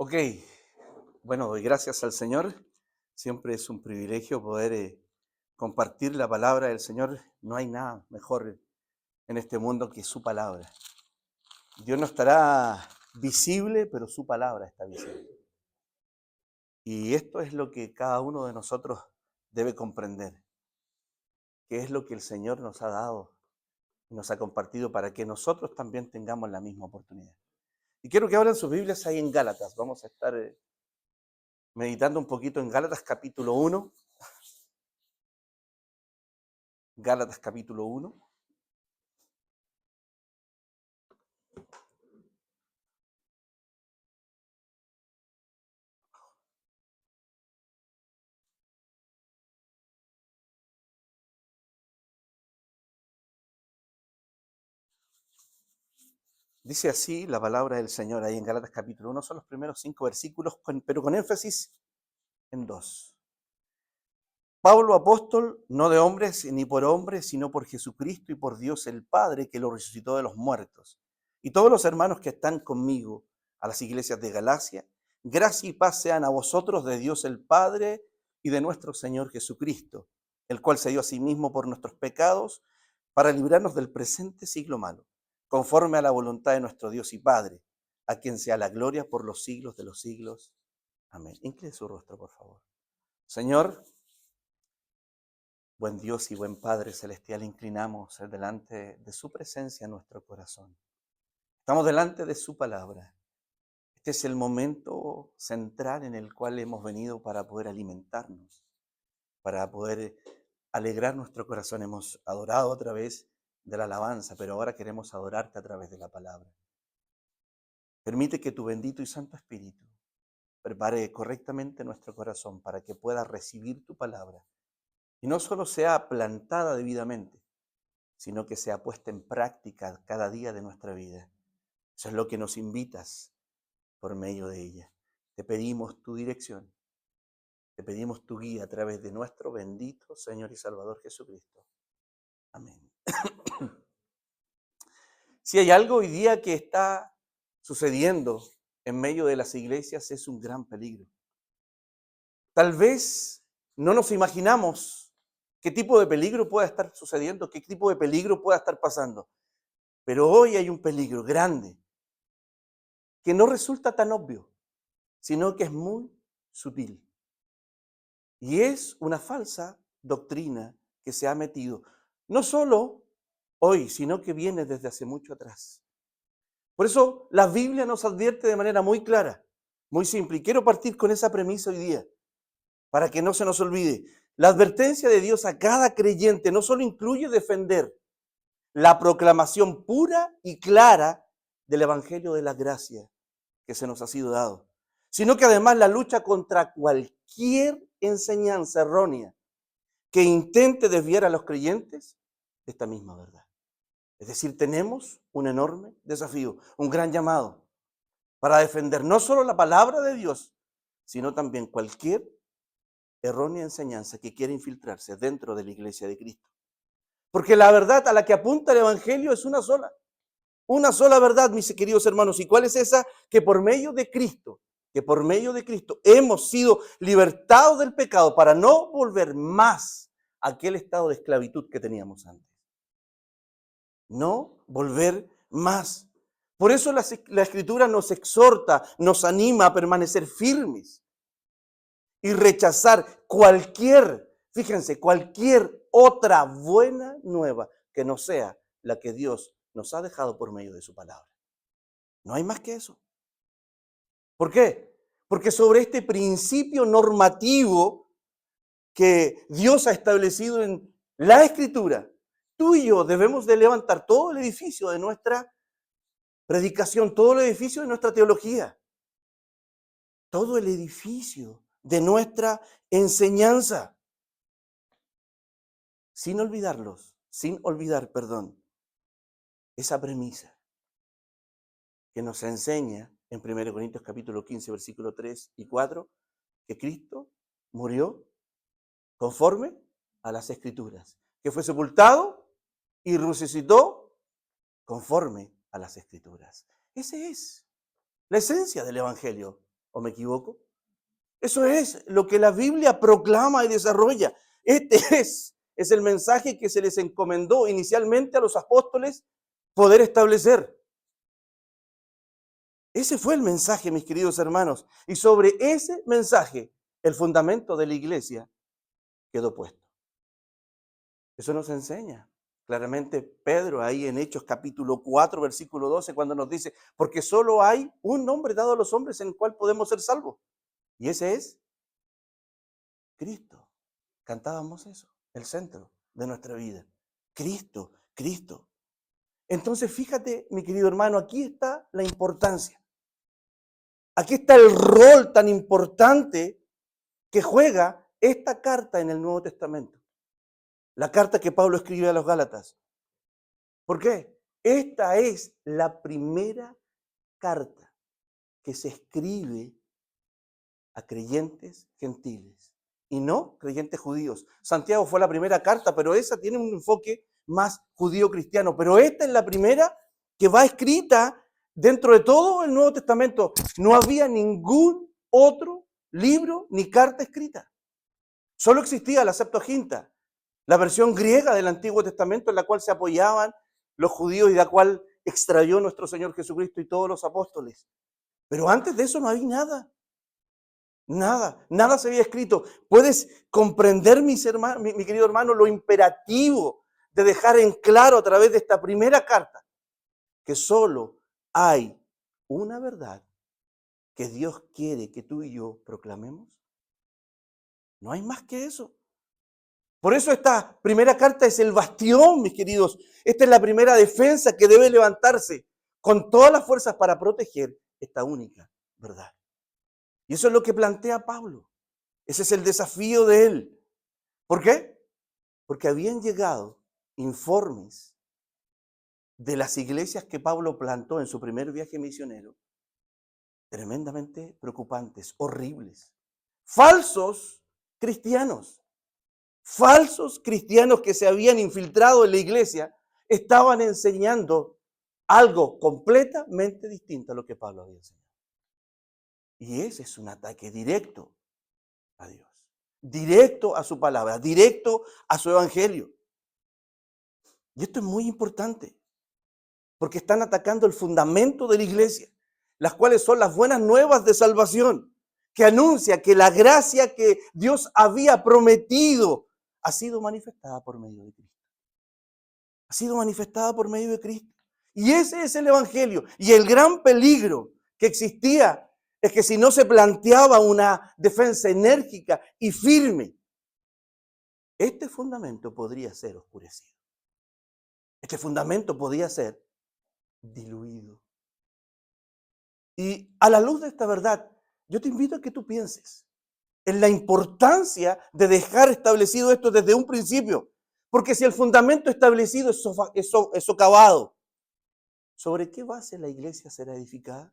Ok, bueno, doy gracias al Señor. Siempre es un privilegio poder compartir la palabra del Señor. No hay nada mejor en este mundo que su palabra. Dios no estará visible, pero su palabra está visible. Y esto es lo que cada uno de nosotros debe comprender, que es lo que el Señor nos ha dado y nos ha compartido para que nosotros también tengamos la misma oportunidad. Y quiero que abran sus Biblias ahí en Gálatas. Vamos a estar meditando un poquito en Gálatas capítulo 1. Gálatas capítulo 1. Dice así la palabra del Señor ahí en Gálatas capítulo 1, son los primeros 5 versículos, pero con énfasis en 2. Pablo, apóstol, no de hombres ni por hombres, sino por Jesucristo y por Dios el Padre, que lo resucitó de los muertos. Y todos los hermanos que están conmigo a las iglesias de Galacia, gracia y paz sean a vosotros de Dios el Padre y de nuestro Señor Jesucristo, el cual se dio a sí mismo por nuestros pecados para librarnos del presente siglo malo, conforme a la voluntad de nuestro Dios y Padre, a quien sea la gloria por los siglos de los siglos. Amén. Incline su rostro, por favor. Señor, buen Dios y buen Padre celestial, inclinamos delante de su presencia en nuestro corazón. Estamos delante de su palabra. Este es el momento central en el cual hemos venido para poder alimentarnos, para poder alegrar nuestro corazón. Hemos adorado a través de la alabanza, pero ahora queremos adorarte a través de la palabra. Permite que tu bendito y santo Espíritu prepare correctamente nuestro corazón para que pueda recibir tu palabra y no solo sea plantada debidamente, sino que sea puesta en práctica cada día de nuestra vida. Eso es lo que nos invitas por medio de ella. Te pedimos tu dirección, te pedimos tu guía a través de nuestro bendito Señor y Salvador Jesucristo. Amén. Si hay algo hoy día que está sucediendo en medio de las iglesias, es un gran peligro. Tal vez no nos imaginamos qué tipo de peligro pueda estar sucediendo, qué tipo de peligro pueda estar pasando. Pero hoy hay un peligro grande que no resulta tan obvio, sino que es muy sutil. Y es una falsa doctrina que se ha metido, no solo hoy, sino que viene desde hace mucho atrás. Por eso la Biblia nos advierte de manera muy clara, muy simple. Y quiero partir con esa premisa hoy día, para que no se nos olvide. La advertencia de Dios a cada creyente no solo incluye defender la proclamación pura y clara del Evangelio de la gracia que se nos ha sido dado, sino que además la lucha contra cualquier enseñanza errónea que intente desviar a los creyentes de esta misma verdad. Es decir, tenemos un enorme desafío, un gran llamado para defender no solo la palabra de Dios, sino también cualquier errónea enseñanza que quiera infiltrarse dentro de la iglesia de Cristo. Porque la verdad a la que apunta el Evangelio es una sola verdad, mis queridos hermanos. ¿Y cuál es esa? Que por medio de Cristo, hemos sido libertados del pecado para no volver más a aquel estado de esclavitud que teníamos antes. No volver más. Por eso la Escritura nos exhorta, nos anima a permanecer firmes y rechazar cualquier otra buena nueva que no sea la que Dios nos ha dejado por medio de su palabra. No hay más que eso. ¿Por qué? Porque sobre este principio normativo que Dios ha establecido en la Escritura, tú y yo debemos de levantar todo el edificio de nuestra predicación, todo el edificio de nuestra teología, todo el edificio de nuestra enseñanza, sin olvidar, esa premisa que nos enseña en 1 Corintios capítulo 15, versículo 3 y 4, que Cristo murió conforme a las Escrituras, que fue sepultado y resucitó conforme a las Escrituras. Esa es la esencia del Evangelio. ¿O me equivoco? Eso es lo que la Biblia proclama y desarrolla. Este es el mensaje que se les encomendó inicialmente a los apóstoles poder establecer. Ese fue el mensaje, mis queridos hermanos. Y sobre ese mensaje, el fundamento de la iglesia quedó puesto. Eso nos enseña claramente Pedro ahí en Hechos capítulo 4, versículo 12, cuando nos dice, porque solo hay un nombre dado a los hombres en el cual podemos ser salvos. Y ese es Cristo. Cantábamos eso, el centro de nuestra vida. Cristo, Cristo. Entonces, fíjate, mi querido hermano, aquí está la importancia. Aquí está el rol tan importante que juega esta carta en el Nuevo Testamento. La carta que Pablo escribe a los Gálatas. ¿Por qué? Esta es la primera carta que se escribe a creyentes gentiles y no creyentes judíos. Santiago fue la primera carta, pero esa tiene un enfoque más judío-cristiano. Pero esta es la primera que va escrita dentro de todo el Nuevo Testamento. No había ningún otro libro ni carta escrita. Solo existía la Septuaginta, la versión griega del Antiguo Testamento en la cual se apoyaban los judíos y la cual extrayó nuestro Señor Jesucristo y todos los apóstoles. Pero antes de eso no había nada. Nada se había escrito. ¿Puedes comprender, mi querido hermano, lo imperativo de dejar en claro a través de esta primera carta que solo hay una verdad que Dios quiere que tú y yo proclamemos? No hay más que eso. Por eso esta primera carta es el bastión, mis queridos. Esta es la primera defensa que debe levantarse con todas las fuerzas para proteger esta única verdad. Y eso es lo que plantea Pablo. Ese es el desafío de él. ¿Por qué? Porque habían llegado informes de las iglesias que Pablo plantó en su primer viaje misionero, tremendamente preocupantes, horribles. Falsos cristianos que se habían infiltrado en la iglesia, estaban enseñando algo completamente distinto a lo que Pablo había enseñado. Y ese es un ataque directo a Dios, directo a su palabra, directo a su evangelio. Y esto es muy importante, porque están atacando el fundamento de la iglesia, las cuales son las buenas nuevas de salvación, que anuncia que la gracia que Dios había prometido ha sido manifestada por medio de Cristo. Ha sido manifestada por medio de Cristo. Y ese es el evangelio. Y el gran peligro que existía es que si no se planteaba una defensa enérgica y firme, este fundamento podría ser oscurecido. Este fundamento podía ser diluido. Y a la luz de esta verdad, yo te invito a que tú pienses en la importancia de dejar establecido esto desde un principio. Porque si el fundamento establecido es socavado, ¿sobre qué base la iglesia será edificada?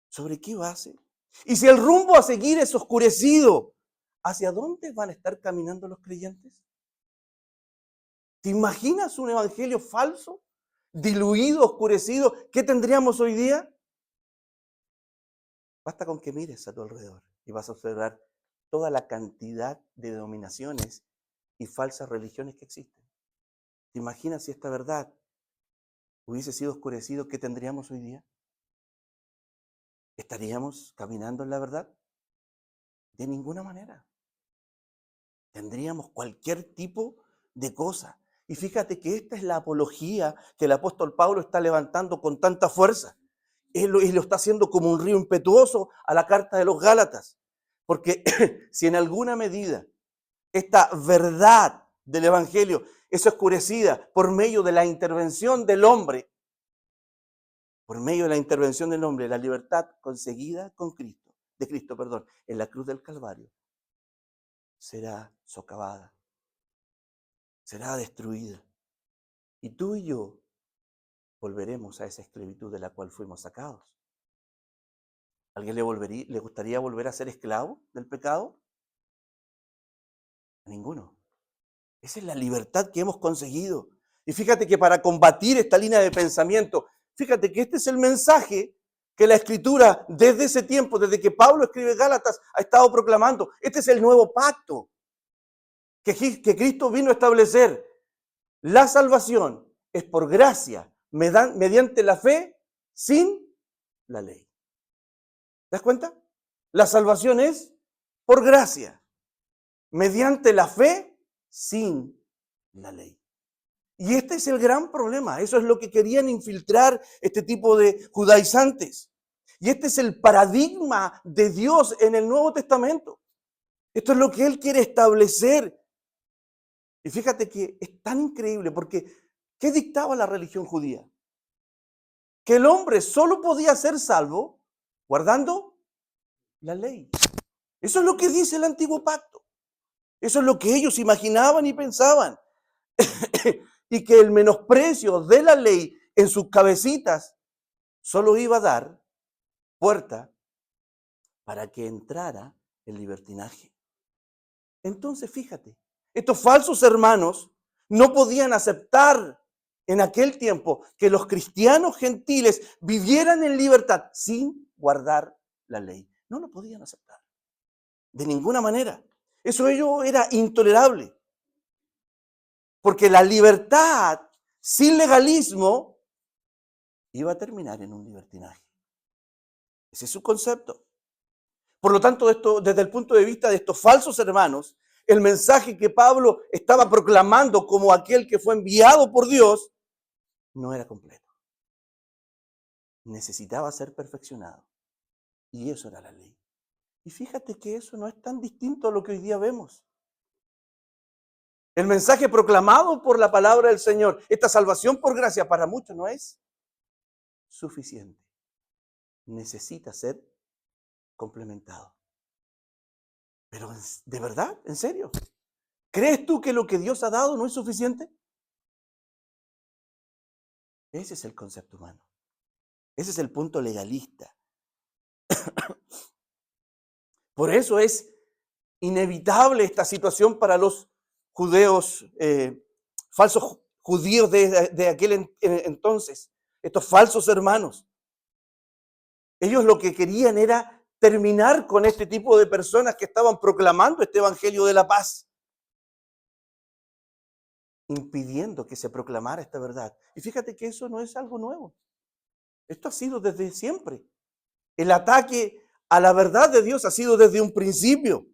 ¿Sobre qué base? Y si el rumbo a seguir es oscurecido, ¿hacia dónde van a estar caminando los creyentes? ¿Te imaginas un evangelio falso, diluido, oscurecido? ¿Qué tendríamos hoy día? Basta con que mires a tu alrededor y vas a observar toda la cantidad de denominaciones y falsas religiones que existen. ¿Te imaginas si esta verdad hubiese sido oscurecido? ¿Qué tendríamos hoy día? ¿Estaríamos caminando en la verdad? De ninguna manera. Tendríamos cualquier tipo de cosa. Y fíjate que esta es la apología que el apóstol Pablo está levantando con tanta fuerza. Y lo está haciendo como un río impetuoso a la carta de los Gálatas. Porque si en alguna medida esta verdad del evangelio es oscurecida por medio de la intervención del hombre, la libertad conseguida con Cristo, en la cruz del Calvario, será socavada, será destruida. Y tú y yo volveremos a esa esclavitud de la cual fuimos sacados. ¿A alguien le gustaría volver a ser esclavo del pecado? A ninguno. Esa es la libertad que hemos conseguido. Y fíjate que para combatir esta línea de pensamiento, fíjate que este es el mensaje que la Escritura desde ese tiempo, desde que Pablo escribe Gálatas, ha estado proclamando. Este es el nuevo pacto que Cristo vino a establecer. La salvación es por gracia, mediante la fe, sin la ley. ¿Te das cuenta? La salvación es por gracia, mediante la fe, sin la ley. Y este es el gran problema. Eso es lo que querían infiltrar este tipo de judaizantes. Y este es el paradigma de Dios en el Nuevo Testamento. Esto es lo que Él quiere establecer. Y fíjate que es tan increíble porque ¿qué dictaba la religión judía? Que el hombre solo podía ser salvo guardando la ley. Eso es lo que dice el Antiguo Pacto. Eso es lo que ellos imaginaban y pensaban. Y que el menosprecio de la ley en sus cabecitas solo iba a dar puerta para que entrara el libertinaje. Entonces, fíjate, estos falsos hermanos no podían aceptar en aquel tiempo que los cristianos gentiles vivieran en libertad sin guardar la ley. No lo podían aceptar. De ninguna manera. Eso ello era intolerable. Porque la libertad sin legalismo iba a terminar en un libertinaje. Ese es su concepto. Por lo tanto, desde el punto de vista de estos falsos hermanos, el mensaje que Pablo estaba proclamando como aquel que fue enviado por Dios no era completo. Necesitaba ser perfeccionado. Y eso era la ley. Y fíjate que eso no es tan distinto a lo que hoy día vemos. El mensaje proclamado por la palabra del Señor, esta salvación por gracia para muchos no es suficiente. Necesita ser complementado. Pero ¿de verdad? ¿En serio? ¿Crees tú que lo que Dios ha dado no es suficiente? Ese es el concepto humano. Ese es el punto legalista. Por eso es inevitable esta situación para los judeos, falsos judíos de aquel entonces, estos falsos hermanos. Ellos lo que querían era terminar con este tipo de personas que estaban proclamando este evangelio de la paz, impidiendo que se proclamara esta verdad. Y fíjate que eso no es algo nuevo. Esto ha sido desde siempre. El ataque a la verdad de Dios ha sido desde un principio.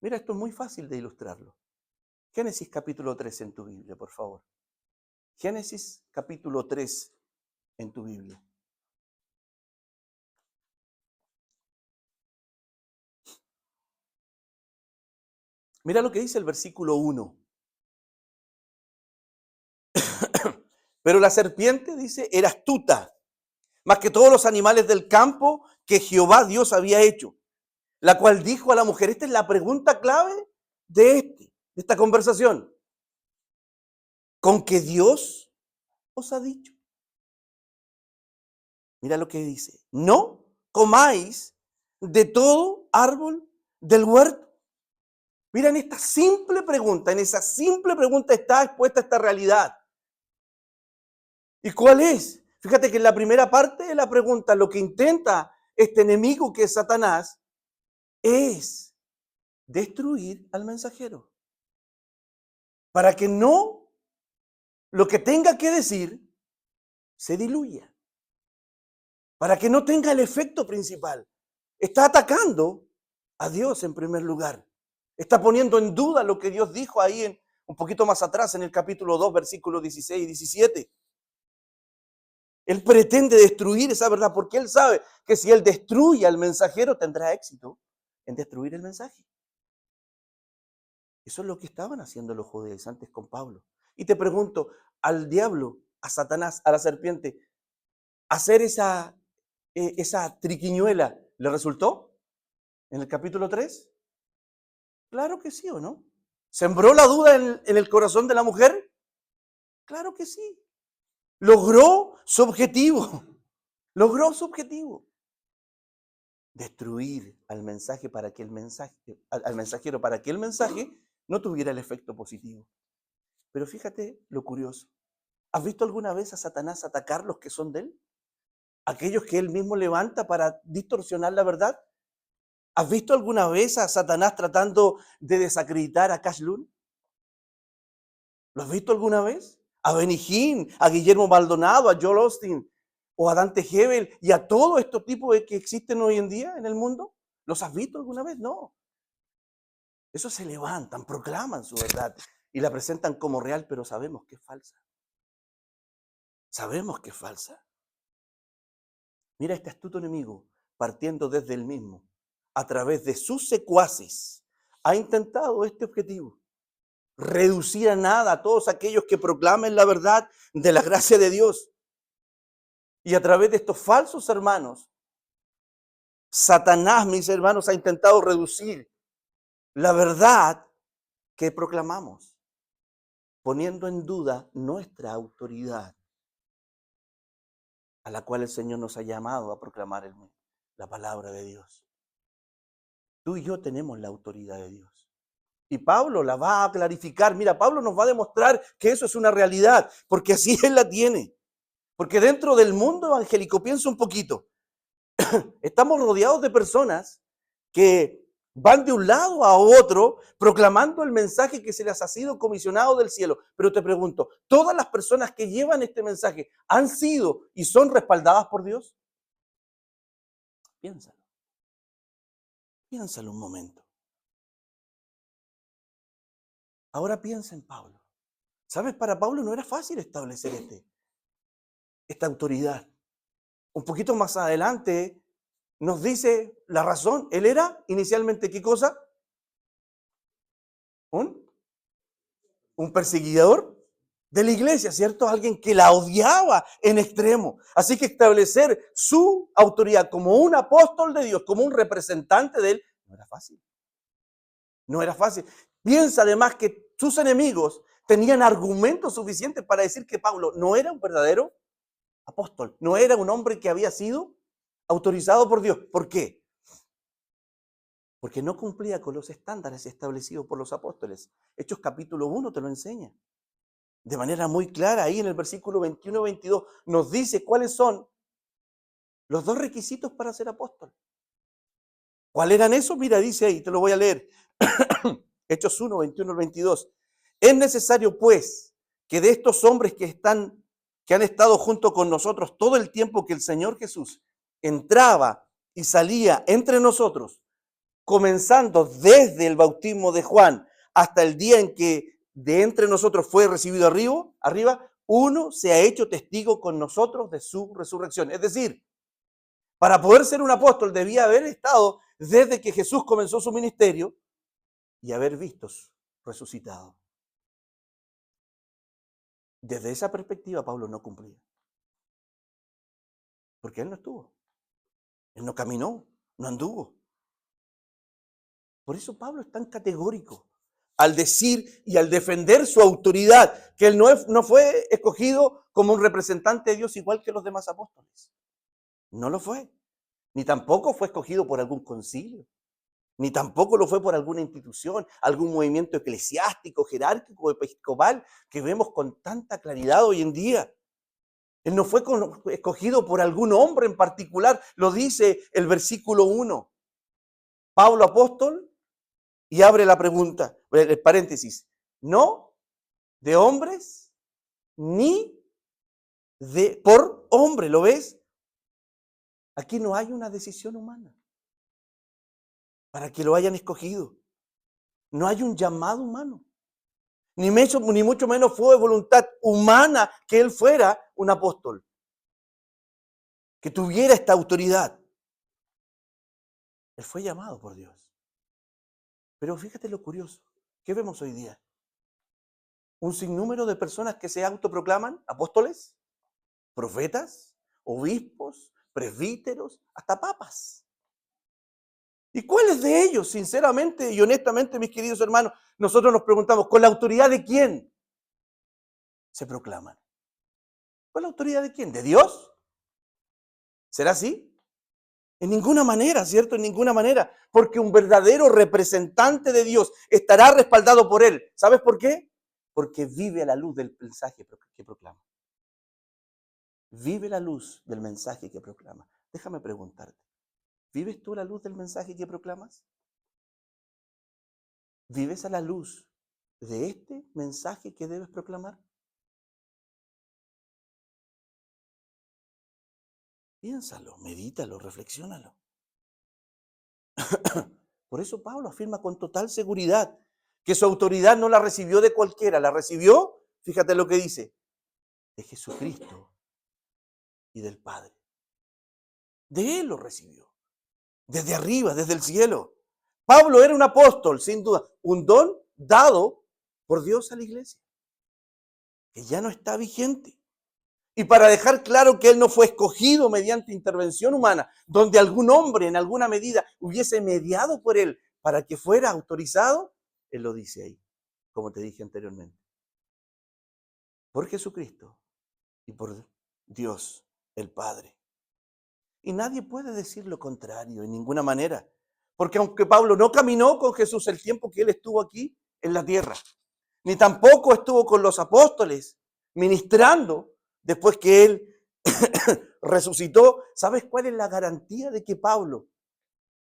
Mira, esto es muy fácil de ilustrarlo. Génesis capítulo 3 en tu Biblia, por favor. Génesis capítulo 3 en tu Biblia. Mira lo que dice el versículo 1. Pero la serpiente, dice, era astuta, más que todos los animales del campo que Jehová Dios había hecho, la cual dijo a la mujer, esta es la pregunta clave de esta conversación, ¿con qué Dios os ha dicho? Mira lo que dice, no comáis de todo árbol del huerto. Mira, en esta simple pregunta, en esa simple pregunta está expuesta esta realidad. ¿Y cuál es? Fíjate que en la primera parte de la pregunta, lo que intenta este enemigo que es Satanás es destruir al mensajero. Para que no lo que tenga que decir se diluya. Para que no tenga el efecto principal. Está atacando a Dios en primer lugar. Está poniendo en duda lo que Dios dijo ahí un poquito más atrás en el capítulo 2, versículos 16 y 17. Él pretende destruir esa verdad porque él sabe que si él destruye al mensajero tendrá éxito en destruir el mensaje. Eso es lo que estaban haciendo los judaizantes con Pablo. Y te pregunto, al diablo, a Satanás, a la serpiente, hacer esa triquiñuela, ¿le resultó en el capítulo 3? Claro que sí, ¿o no? ¿Sembró la duda en el corazón de la mujer? Claro que sí. Logró su objetivo. Logró su objetivo. Destruir al mensajero para que el mensaje no tuviera el efecto positivo. Pero fíjate lo curioso. ¿Has visto alguna vez a Satanás atacar los que son de él? aquellos que él mismo levanta para distorsionar la verdad. ¿Has visto alguna vez a Satanás tratando de desacreditar a Cash Lund? ¿Lo has visto alguna vez? A Benny Hinn, a Guillermo Maldonado, a Joel Austin, o a Dante Hebel, y a todos estos tipos que existen hoy en día en el mundo. ¿Los has visto alguna vez? No. Esos se levantan, proclaman su verdad y la presentan como real, pero sabemos que es falsa. Sabemos que es falsa. Mira este astuto enemigo, partiendo desde él mismo, a través de sus secuaces, ha intentado este objetivo: reducir a nada a todos aquellos que proclamen la verdad de la gracia de Dios. Y a través de estos falsos hermanos, Satanás, mis hermanos, ha intentado reducir la verdad que proclamamos, poniendo en duda nuestra autoridad, a la cual el Señor nos ha llamado a proclamar la palabra de Dios. Tú y yo tenemos la autoridad de Dios. Y Pablo la va a clarificar. Mira, Pablo nos va a demostrar que eso es una realidad, porque así él la tiene. Porque dentro del mundo evangélico, piensa un poquito, estamos rodeados de personas que van de un lado a otro proclamando el mensaje que se les ha sido comisionado del cielo. Pero te pregunto, ¿todas las personas que llevan este mensaje han sido y son respaldadas por Dios? Piénsalo. Piénsalo un momento. Ahora piensa en Pablo. ¿Sabes? Para Pablo no era fácil establecer esta autoridad. Un poquito más adelante nos dice la razón. Él era inicialmente, ¿qué cosa? Un perseguidor de la iglesia, ¿cierto? Alguien que la odiaba en extremo. Así que establecer su autoridad como un apóstol de Dios, como un representante de él, no era fácil. No era fácil. Piensa además que sus enemigos tenían argumentos suficientes para decir que Pablo no era un verdadero apóstol, no era un hombre que había sido autorizado por Dios. ¿Por qué? Porque no cumplía con los estándares establecidos por los apóstoles. Hechos capítulo 1 te lo enseña. De manera muy clara, ahí en el versículo 21-22, nos dice cuáles son los dos requisitos para ser apóstol. ¿Cuáles eran esos? Mira, dice ahí, te lo voy a leer. Hechos 1, 21-22. Es necesario, pues, que de estos hombres que han estado junto con nosotros todo el tiempo que el Señor Jesús entraba y salía entre nosotros, comenzando desde el bautismo de Juan hasta el día en que de entre nosotros fue recibido arriba, uno se ha hecho testigo con nosotros de su resurrección. Es decir, para poder ser un apóstol debía haber estado desde que Jesús comenzó su ministerio y haber visto resucitado. Desde esa perspectiva, Pablo no cumplía. Porque él no estuvo. Él no caminó, no anduvo. Por eso Pablo es tan categórico al decir y al defender su autoridad, que él no fue escogido como un representante de Dios igual que los demás apóstoles. No lo fue. Ni tampoco fue escogido por algún concilio. Ni tampoco lo fue por alguna institución, algún movimiento eclesiástico, jerárquico, episcopal, que vemos con tanta claridad hoy en día. Él no fue escogido por algún hombre en particular, lo dice el versículo 1. Pablo apóstol, y abre la pregunta, el paréntesis, no de hombres ni por hombre, ¿lo ves? Aquí no hay una decisión humana para que lo hayan escogido. No hay un llamado humano. Ni mucho menos fue voluntad humana que él fuera un apóstol, que tuviera esta autoridad. Él fue llamado por Dios. Pero fíjate lo curioso. ¿Qué vemos hoy día? Un sinnúmero de personas que se autoproclaman apóstoles, profetas, obispos, presbíteros, hasta papas. ¿Y cuáles de ellos, sinceramente y honestamente, mis queridos hermanos, nosotros nos preguntamos, ¿con la autoridad de quién se proclaman? ¿Con la autoridad de quién? ¿De Dios? ¿Será así? En ninguna manera, ¿cierto? En ninguna manera. Porque un verdadero representante de Dios estará respaldado por Él. ¿Sabes por qué? Porque vive a la luz del mensaje que proclama. vive la luz del mensaje que proclama. Déjame preguntarte, ¿vives tú la luz del mensaje que proclamas? ¿Vives a la luz de este mensaje que debes proclamar? Piénsalo, medítalo, reflexiónalo. Por eso Pablo afirma con total seguridad que su autoridad no la recibió de cualquiera, la recibió, fíjate lo que dice, de Jesucristo y del Padre. De Él lo recibió, desde arriba, desde el cielo. Pablo era un apóstol, sin duda, un don dado por Dios a la iglesia, que ya no está vigente. Y para dejar claro que él no fue escogido mediante intervención humana, donde algún hombre en alguna medida hubiese mediado por él para que fuera autorizado, él lo dice ahí, como te dije anteriormente. Por Jesucristo y por Dios el Padre. Y nadie puede decir lo contrario en ninguna manera. Porque aunque Pablo no caminó con Jesús el tiempo que él estuvo aquí en la tierra, ni tampoco estuvo con los apóstoles ministrando después que él resucitó, ¿sabes cuál es la garantía de que Pablo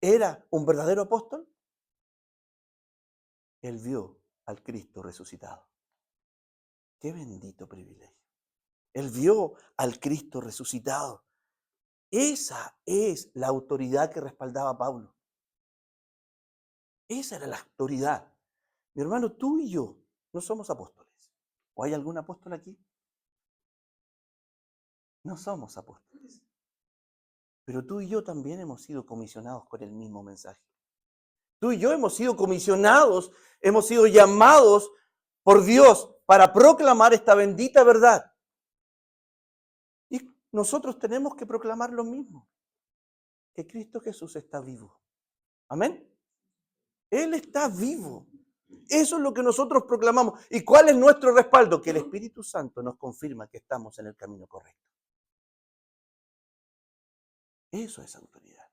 era un verdadero apóstol? Él vio al Cristo resucitado. Qué bendito privilegio. Él vio al Cristo resucitado. Esa es la autoridad que respaldaba a Pablo. Esa era la autoridad. Mi hermano, tú y yo no somos apóstoles. ¿O hay algún apóstol aquí? No somos apóstoles. Pero tú y yo también hemos sido comisionados con el mismo mensaje. Tú y yo hemos sido comisionados, hemos sido llamados por Dios para proclamar esta bendita verdad. Y nosotros tenemos que proclamar lo mismo, que Cristo Jesús está vivo. Amén. Él está vivo. Eso es lo que nosotros proclamamos. ¿Y cuál es nuestro respaldo? Que el Espíritu Santo nos confirma que estamos en el camino correcto. Eso es autoridad.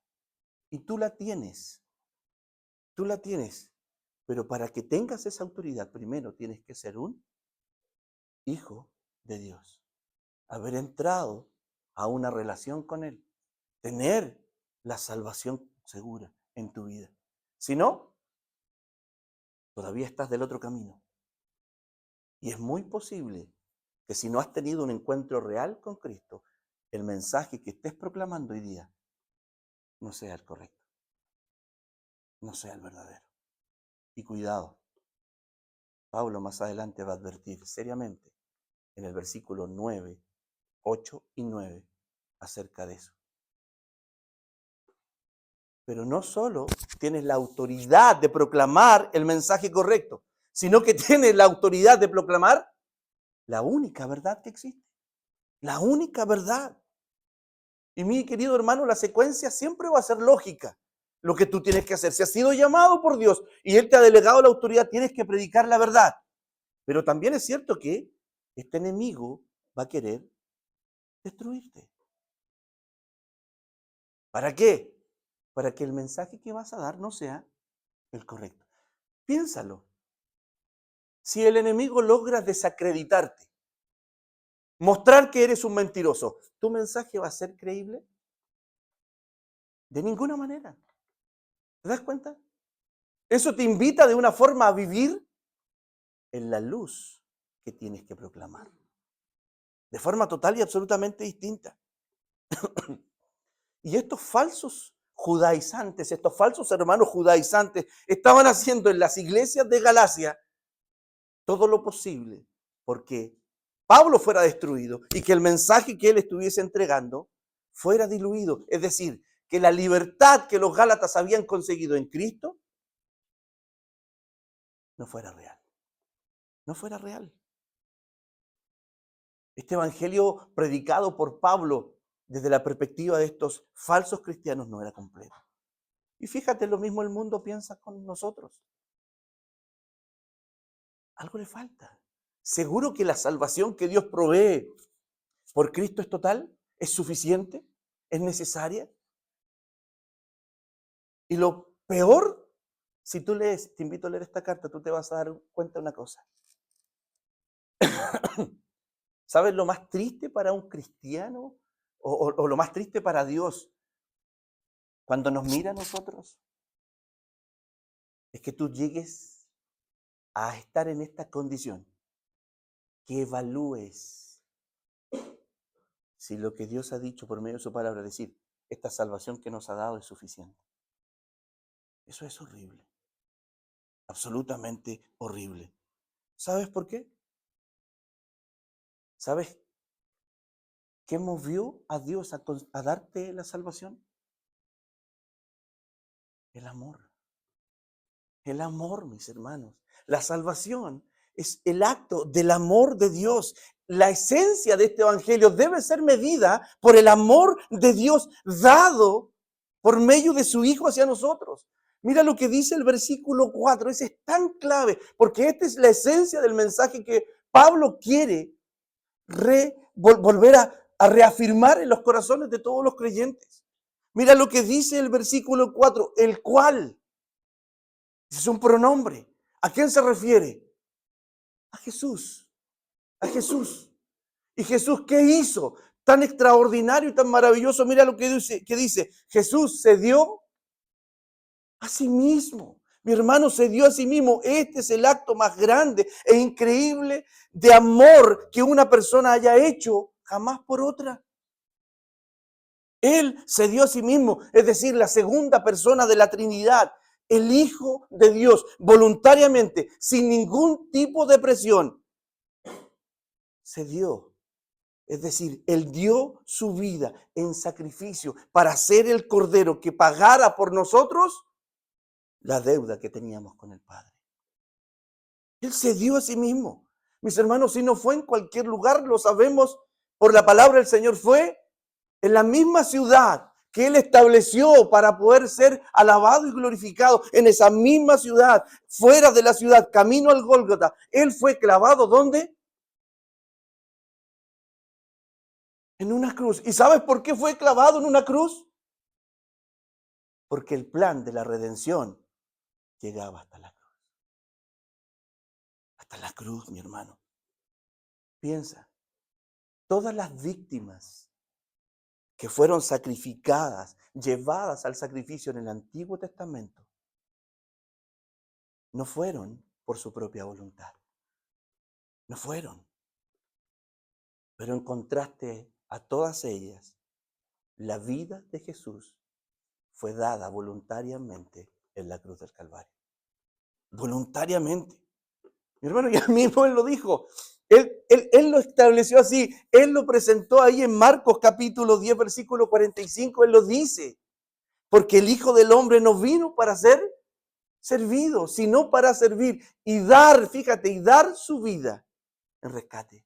Y tú la tienes. Tú la tienes. Pero para que tengas esa autoridad, primero tienes que ser un hijo de Dios. Haber entrado a una relación con Él. Tener la salvación segura en tu vida. Si no, todavía estás del otro camino. Y es muy posible que si no has tenido un encuentro real con Cristo, el mensaje que estés proclamando hoy día no sea el correcto, no sea el verdadero. Y cuidado, Pablo más adelante va a advertir seriamente en el versículo 9, 8 y 9 acerca de eso. Pero no solo tienes la autoridad de proclamar el mensaje correcto, sino que tienes la autoridad de proclamar la única verdad que existe. La única verdad. Y mi querido hermano, la secuencia siempre va a ser lógica. Lo que tú tienes que hacer. Si has sido llamado por Dios y Él te ha delegado la autoridad, tienes que predicar la verdad. Pero también es cierto que este enemigo va a querer destruirte. ¿Para qué? Para que el mensaje que vas a dar no sea el correcto. Piénsalo. Si el enemigo logra desacreditarte, mostrar que eres un mentiroso, ¿tu mensaje va a ser creíble? De ninguna manera. ¿Te das cuenta? Eso te invita de una forma a vivir en la luz que tienes que proclamar. De forma total y absolutamente distinta. Y estos falsos judaizantes, estos falsos hermanos judaizantes, estaban haciendo en las iglesias de Galacia todo lo posible porque Pablo fuera destruido y que el mensaje que él estuviese entregando fuera diluido. Es decir, que la libertad que los gálatas habían conseguido en Cristo no fuera real. No fuera real. Este evangelio predicado por Pablo desde la perspectiva de estos falsos cristianos no era completo. Y fíjate, lo mismo el mundo piensa con nosotros. Algo le falta. ¿Seguro que la salvación que Dios provee por Cristo es total? ¿Es suficiente? ¿Es necesaria? Y lo peor, si tú lees, te invito a leer esta carta, tú te vas a dar cuenta de una cosa. ¿Sabes lo más triste para un cristiano o lo más triste para Dios cuando nos mira a nosotros? Es que tú llegues a estar en esta condición, que evalúes si lo que Dios ha dicho por medio de su palabra, es decir, esta salvación que nos ha dado es suficiente. Eso es horrible, absolutamente horrible. ¿Sabes por qué? ¿Sabes qué movió a Dios a darte la salvación? El amor. El amor, mis hermanos. La salvación es el acto del amor de Dios. La esencia de este evangelio debe ser medida por el amor de Dios dado por medio de su Hijo hacia nosotros. Mira lo que dice el versículo 4. Ese es tan clave, porque esta es la esencia del mensaje que Pablo quiere volver a reafirmar en los corazones de todos los creyentes. Mira lo que dice el versículo 4, el cual es un pronombre. ¿A quién se refiere? A Jesús. A Jesús. ¿Y Jesús qué hizo? Tan extraordinario y tan maravilloso. Mira lo que dice. Jesús se dio a sí mismo. Mi hermano se dio a sí mismo. Este es el acto más grande e increíble de amor que una persona haya hecho jamás por otra. Él se dio a sí mismo, es decir, la segunda persona de la Trinidad, el Hijo de Dios, voluntariamente, sin ningún tipo de presión, se dio. Es decir, Él dio su vida en sacrificio para ser el Cordero que pagara por nosotros la deuda que teníamos con el Padre. Él se dio a sí mismo. Mis hermanos, si no fue en cualquier lugar, lo sabemos por la palabra del Señor, fue en la misma ciudad que Él estableció para poder ser alabado y glorificado, en esa misma ciudad, fuera de la ciudad, camino al Gólgota, Él fue clavado, ¿dónde? En una cruz. ¿Y sabes por qué fue clavado en una cruz? Porque el plan de la redención llegaba hasta la cruz. Hasta la cruz, mi hermano. Piensa, todas las víctimas que fueron sacrificadas, llevadas al sacrificio en el Antiguo Testamento, no fueron por su propia voluntad. No fueron. Pero en contraste a todas ellas, la vida de Jesús fue dada voluntariamente en la cruz del Calvario. Voluntariamente. Mi hermano, ya mismo Él lo dijo. Él lo estableció así. Él lo presentó ahí en Marcos capítulo 10, versículo 45. Él lo dice. Porque el Hijo del Hombre no vino para ser servido, sino para servir y dar, fíjate, y dar su vida en rescate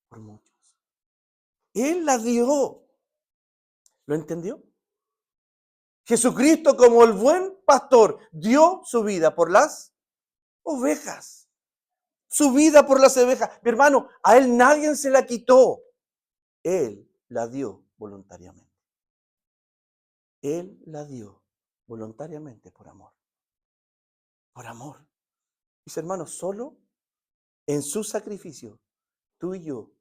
por muchos. Él la dio. ¿Lo entendió? Jesucristo, como el buen pastor, dio su vida por las ovejas. Su vida por las ovejas. Mi hermano, a Él nadie se la quitó. Él la dio voluntariamente. Él la dio voluntariamente por amor. Por amor. Mis hermanos, solo en su sacrificio, tú y yo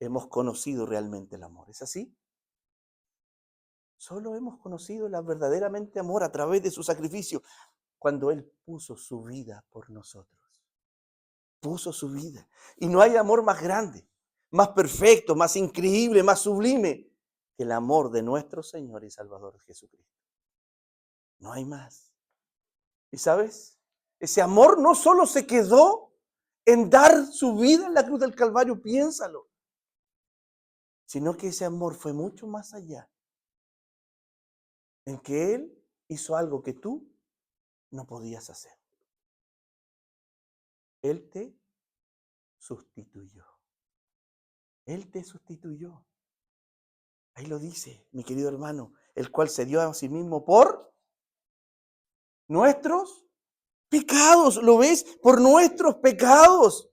hemos conocido realmente el amor. ¿Es así? Solo hemos conocido el verdaderamente amor a través de su sacrificio, cuando Él puso su vida por nosotros. Puso su vida. Y no hay amor más grande, más perfecto, más increíble, más sublime que el amor de nuestro Señor y Salvador Jesucristo. No hay más. ¿Y sabes? Ese amor no solo se quedó en dar su vida en la cruz del Calvario, piénsalo, sino que ese amor fue mucho más allá, en que Él hizo algo que tú no podías hacer. Él te sustituyó. Él te sustituyó. Ahí lo dice, mi querido hermano, el cual se dio a sí mismo por nuestros pecados. ¿Lo ves? Por nuestros pecados.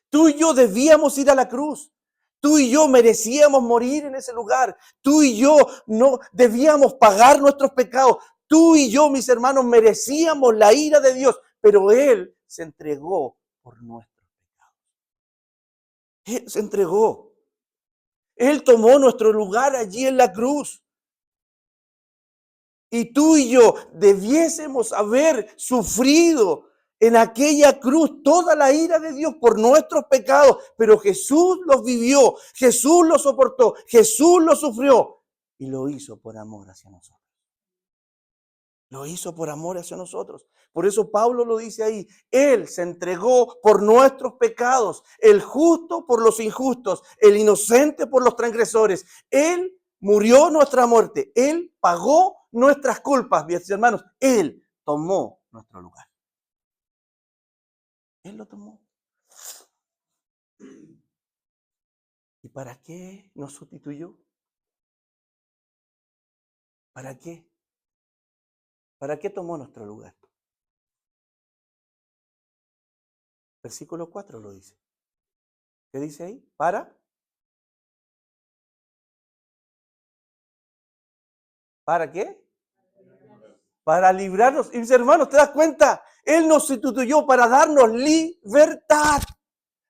Tú y yo debíamos ir a la cruz. Tú y yo merecíamos morir en ese lugar. Tú y yo no debíamos pagar nuestros pecados. Tú y yo, mis hermanos, merecíamos la ira de Dios, pero Él se entregó por nuestros pecados. Él se entregó. Él tomó nuestro lugar allí en la cruz. Y tú y yo debiésemos haber sufrido en aquella cruz toda la ira de Dios por nuestros pecados. Pero Jesús los vivió, Jesús los soportó, Jesús los sufrió. Y lo hizo por amor hacia nosotros. Lo hizo por amor hacia nosotros. Por eso Pablo lo dice ahí. Él se entregó por nuestros pecados. El justo por los injustos. El inocente por los transgresores. Él murió nuestra muerte. Él pagó nuestras culpas, mis hermanos. Él tomó nuestro lugar. Él lo tomó. ¿Y para qué nos sustituyó? ¿Para qué? ¿Para qué tomó nuestro lugar? Versículo 4 lo dice. ¿Qué dice ahí? ¿Para qué? Para librarnos. Y mis hermanos, ¿te das cuenta? Él nos sustituyó para darnos libertad.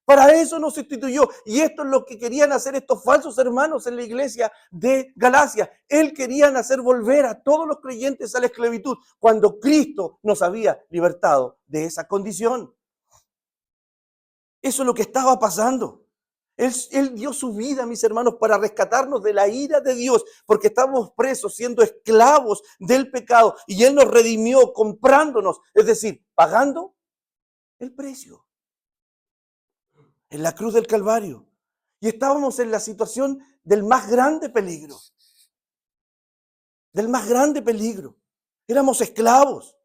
Para eso nos sustituyó. Y esto es lo que querían hacer estos falsos hermanos en la iglesia de Galacia. Él querían hacer volver a todos los creyentes a la esclavitud cuando Cristo nos había libertado de esa condición. Eso es lo que estaba pasando. Él dio su vida, mis hermanos, para rescatarnos de la ira de Dios, porque estábamos presos, siendo esclavos del pecado, y Él nos redimió comprándonos, es decir, pagando el precio en la cruz del Calvario. Y estábamos en la situación del más grande peligro, del más grande peligro. Éramos esclavos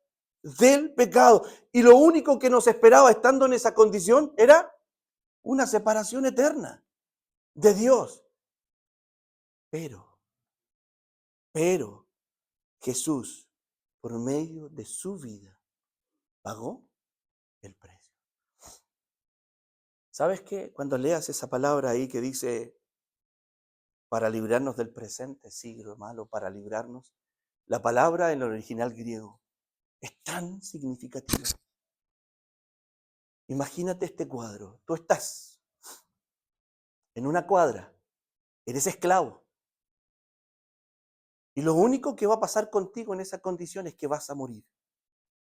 del pecado, y lo único que nos esperaba estando en esa condición era una separación eterna de Dios. Pero Jesús, por medio de su vida, pagó el precio. ¿Sabes qué? Cuando leas esa palabra ahí que dice para librarnos del presente siglo malo, para librarnos, la palabra en el original griego es tan significativa. Imagínate este cuadro. Tú estás en una cuadra, eres esclavo. Y lo único que va a pasar contigo en esa condición es que vas a morir.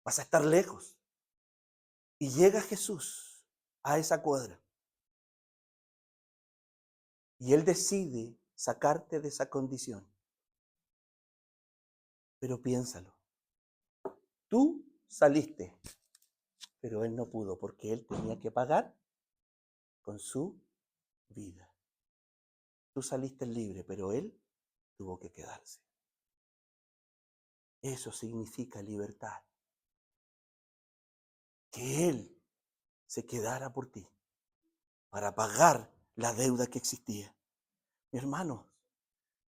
Vas a estar lejos. Y llega Jesús a esa cuadra. Y Él decide sacarte de esa condición. Pero piénsalo. Tú saliste, pero Él no pudo porque Él tenía que pagar con su vida. Tú saliste libre, pero Él tuvo que quedarse. Eso significa libertad. Que Él se quedara por ti para pagar la deuda que existía. Mi hermano,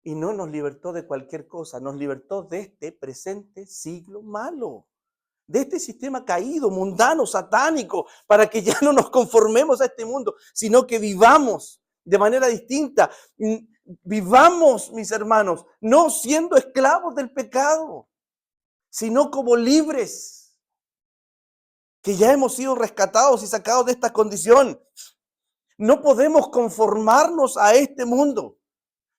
y no nos libertó de cualquier cosa, nos libertó de este presente siglo malo, de este sistema caído, mundano, satánico, para que ya no nos conformemos a este mundo, sino que vivamos de manera distinta. Vivamos, mis hermanos, no siendo esclavos del pecado, sino como libres, que ya hemos sido rescatados y sacados de esta condición. No podemos conformarnos a este mundo,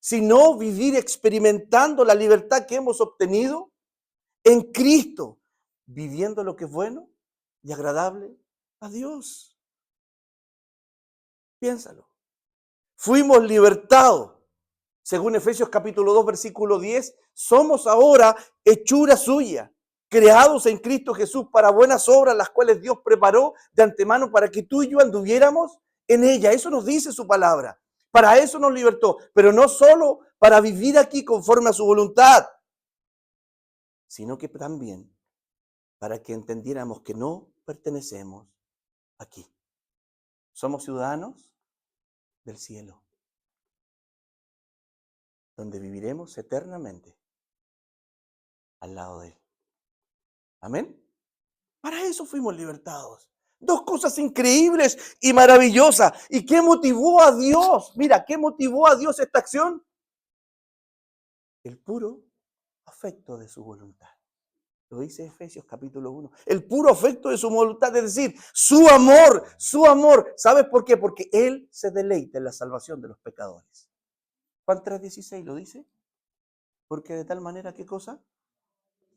sino vivir experimentando la libertad que hemos obtenido en Cristo, viviendo lo que es bueno y agradable a Dios. Piénsalo. Fuimos libertados. Según Efesios capítulo 2, versículo 10, somos ahora hechura suya, creados en Cristo Jesús para buenas obras, las cuales Dios preparó de antemano para que tú y yo anduviéramos en ella. Eso nos dice su palabra. Para eso nos libertó, pero no solo para vivir aquí conforme a su voluntad, sino que también para que entendiéramos que no pertenecemos aquí. Somos ciudadanos del cielo, donde viviremos eternamente al lado de Él. Amén. Para eso fuimos libertados. Dos cosas increíbles y maravillosas. ¿Y qué motivó a Dios? Mira, ¿qué motivó a Dios esta acción? El puro afecto de su voluntad. Lo dice Efesios capítulo 1. El puro afecto de su voluntad, es decir, su amor. ¿Sabes por qué? Porque Él se deleita en la salvación de los pecadores. Juan 3:16 lo dice. Porque de tal manera, ¿qué cosa?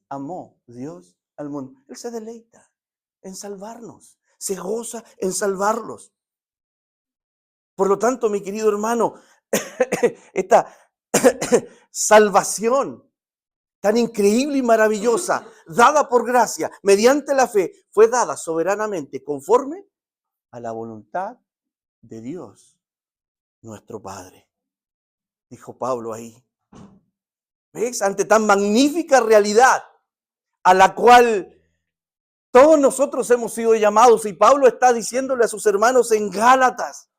Amó Dios al mundo. Él se deleita en salvarnos. Se goza en salvarlos. Por lo tanto, mi querido hermano, esta salvación tan increíble y maravillosa, dada por gracia, mediante la fe, fue dada soberanamente conforme a la voluntad de Dios, nuestro Padre. Dijo Pablo ahí. ¿Ves? Ante tan magnífica realidad a la cual todos nosotros hemos sido llamados, y Pablo está diciéndole a sus hermanos en Gálatas,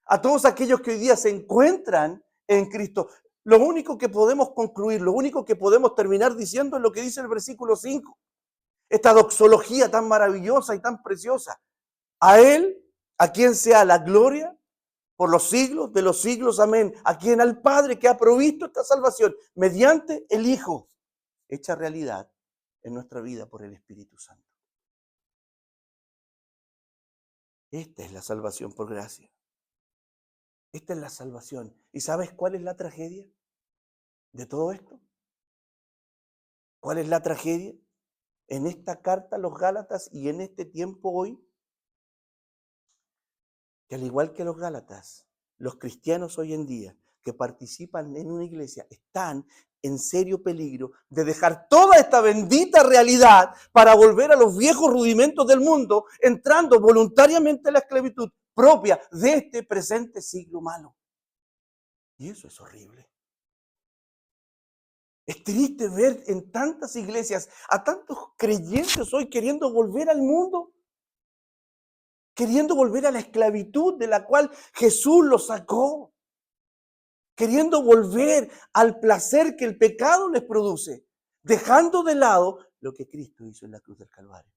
a todos aquellos que hoy día se encuentran en Cristo, lo único que podemos concluir, lo único que podemos terminar diciendo es lo que dice el versículo 5. Esta doxología tan maravillosa y tan preciosa. A Él, a quien sea la gloria por los siglos de los siglos, amén. A quien al Padre que ha provisto esta salvación mediante el Hijo, hecha realidad en nuestra vida por el Espíritu Santo. Esta es la salvación por gracia. Esta es la salvación. ¿Y sabes cuál es la tragedia de todo esto? ¿Cuál es la tragedia? En esta carta a los Gálatas y en este tiempo hoy, que al igual que los Gálatas, los cristianos hoy en día que participan en una iglesia están en serio peligro de dejar toda esta bendita realidad para volver a los viejos rudimentos del mundo, entrando voluntariamente en la esclavitud propia de este presente siglo malo. Y eso es horrible. Es triste ver en tantas iglesias a tantos creyentes hoy queriendo volver al mundo, queriendo volver a la esclavitud de la cual Jesús los sacó, queriendo volver al placer que el pecado les produce, dejando de lado lo que Cristo hizo en la cruz del Calvario.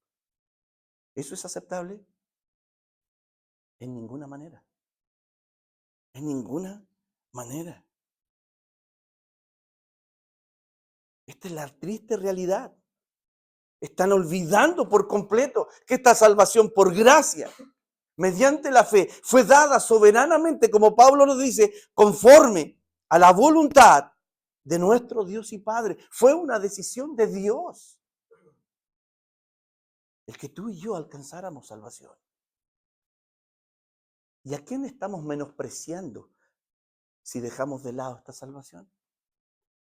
¿Eso es aceptable? En ninguna manera. En ninguna manera. Esta es la triste realidad. Están olvidando por completo que esta salvación por gracia, mediante la fe, fue dada soberanamente, como Pablo nos dice, conforme a la voluntad de nuestro Dios y Padre. Fue una decisión de Dios el que tú y yo alcanzáramos salvación. ¿Y a quién estamos menospreciando si dejamos de lado esta salvación?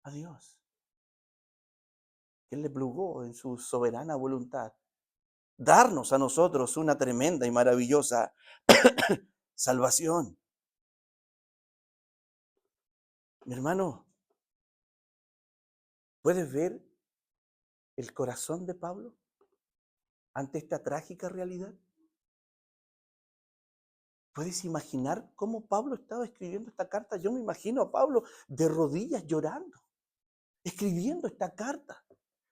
A Dios. Él le plugó en su soberana voluntad darnos a nosotros una tremenda y maravillosa salvación. Mi hermano, ¿puedes ver el corazón de Pablo ante esta trágica realidad? ¿Puedes imaginar cómo Pablo estaba escribiendo esta carta? Yo me imagino a Pablo de rodillas llorando, escribiendo esta carta,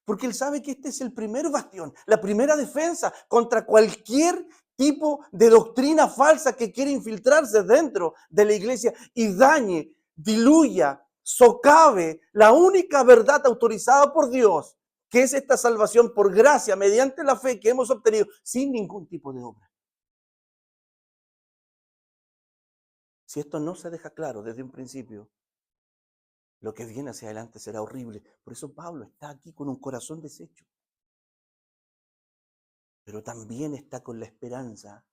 porque él sabe que este es el primer bastión, la primera defensa contra cualquier tipo de doctrina falsa que quiere infiltrarse dentro de la iglesia y dañe, diluya, socave la única verdad autorizada por Dios, que es esta salvación por gracia mediante la fe que hemos obtenido sin ningún tipo de obra. Si esto no se deja claro desde un principio, lo que viene hacia adelante será horrible. Por eso Pablo está aquí con un corazón deshecho. Pero también está con la esperanza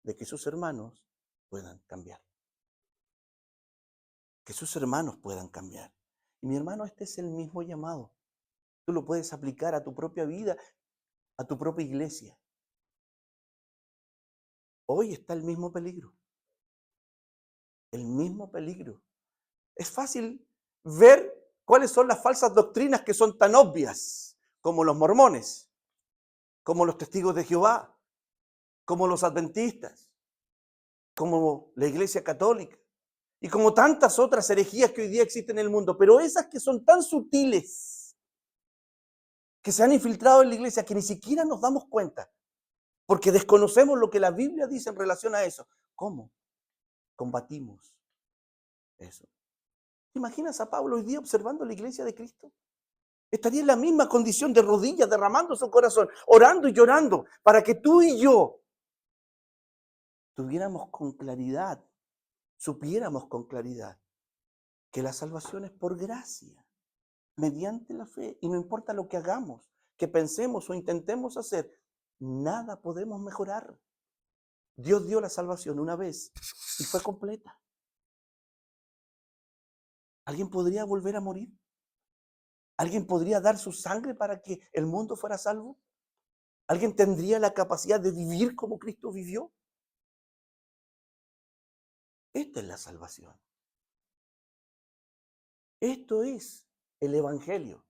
de que sus hermanos puedan cambiar. Que sus hermanos puedan cambiar. Y mi hermano, este es el mismo llamado. Tú lo puedes aplicar a tu propia vida, a tu propia iglesia. Hoy está el mismo peligro. El mismo peligro. Es fácil ver cuáles son las falsas doctrinas que son tan obvias, como los mormones, como los testigos de Jehová, como los adventistas, como la Iglesia Católica y como tantas otras herejías que hoy día existen en el mundo. Pero esas que son tan sutiles, que se han infiltrado en la iglesia, que ni siquiera nos damos cuenta, porque desconocemos lo que la Biblia dice en relación a eso. ¿Cómo combatimos eso? ¿Te imaginas a Pablo hoy día observando la iglesia de Cristo? estaría en la misma condición de rodillas, derramando su corazón, orando y llorando, para que tú y yo tuviéramos con claridad, supiéramos con claridad que la salvación es por gracia, mediante la fe. Y no importa lo que hagamos, que pensemos o intentemos hacer, nada podemos mejorar. Dios dio la salvación una vez y fue completa. ¿Alguien podría volver a morir? ¿Alguien podría dar su sangre para que el mundo fuera salvo? ¿Alguien tendría la capacidad de vivir como Cristo vivió? Esta es la salvación. Esto es el Evangelio.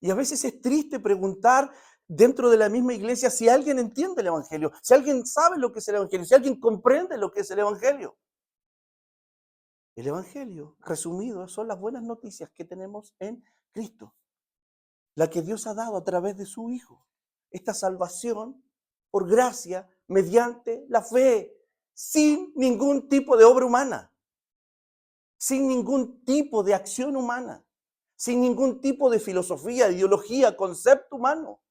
Y a veces es triste preguntar dentro de la misma iglesia si alguien entiende el Evangelio, si alguien sabe lo que es el Evangelio, si alguien comprende lo que es el Evangelio. El Evangelio, resumido, son las buenas noticias que tenemos en Cristo, la que Dios ha dado a través de su Hijo. Esta salvación por gracia mediante la fe, sin ningún tipo de obra humana, sin ningún tipo de acción humana, sin ningún tipo de filosofía, ideología, concepto humano.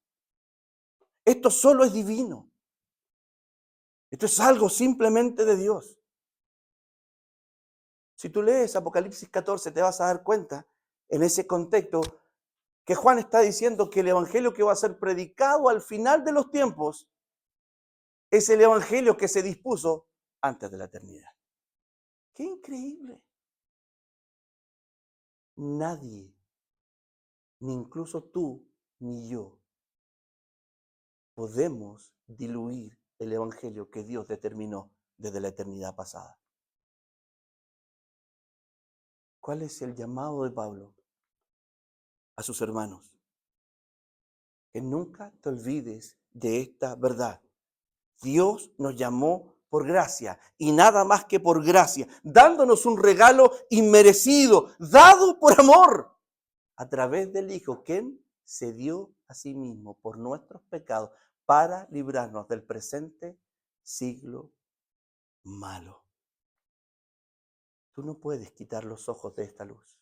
Esto solo es divino. Esto es algo simplemente de Dios. Si tú lees Apocalipsis 14, te vas a dar cuenta en ese contexto que Juan está diciendo que el evangelio que va a ser predicado al final de los tiempos es el evangelio que se dispuso antes de la eternidad. ¡Qué increíble! Nadie, ni incluso tú ni yo, podemos diluir el evangelio que Dios determinó desde la eternidad pasada. ¿Cuál es el llamado de Pablo a sus hermanos? Que nunca te olvides de esta verdad. Dios nos llamó por gracia y nada más que por gracia, dándonos un regalo inmerecido, dado por amor, a través del Hijo, quien se dio a sí mismo por nuestros pecados para librarnos del presente siglo malo. Tú no puedes quitar los ojos de esta luz,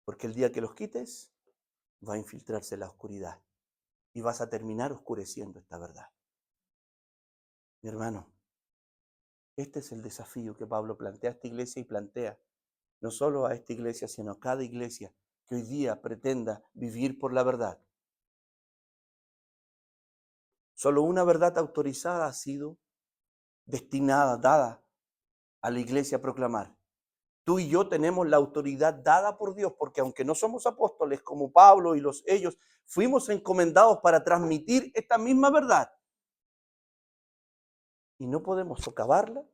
porque el día que los quites, va a infiltrarse la oscuridad y vas a terminar oscureciendo esta verdad. Mi hermano, este es el desafío que Pablo plantea a esta iglesia y plantea no solo a esta iglesia, sino a cada iglesia que hoy día pretenda vivir por la verdad. Solo una verdad autorizada ha sido destinada, dada a la iglesia a proclamar. Tú y yo tenemos la autoridad dada por Dios, porque aunque no somos apóstoles como Pablo y ellos, fuimos encomendados para transmitir esta misma verdad. Y no podemos socavarla,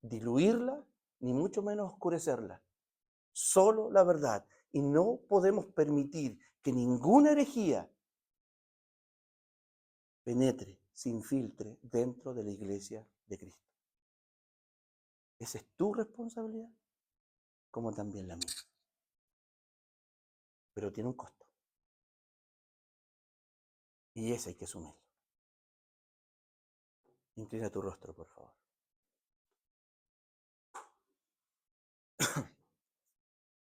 diluirla, ni mucho menos oscurecerla. Solo la verdad. Y no podemos permitir que ninguna herejía penetre, se infiltre dentro de la iglesia de Cristo. Esa es tu responsabilidad, como también la mía. Pero tiene un costo. Y ese hay que asumirlo. Inclina tu rostro, por favor.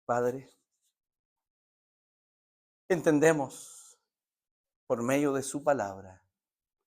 Padre, entendemos por medio de su palabra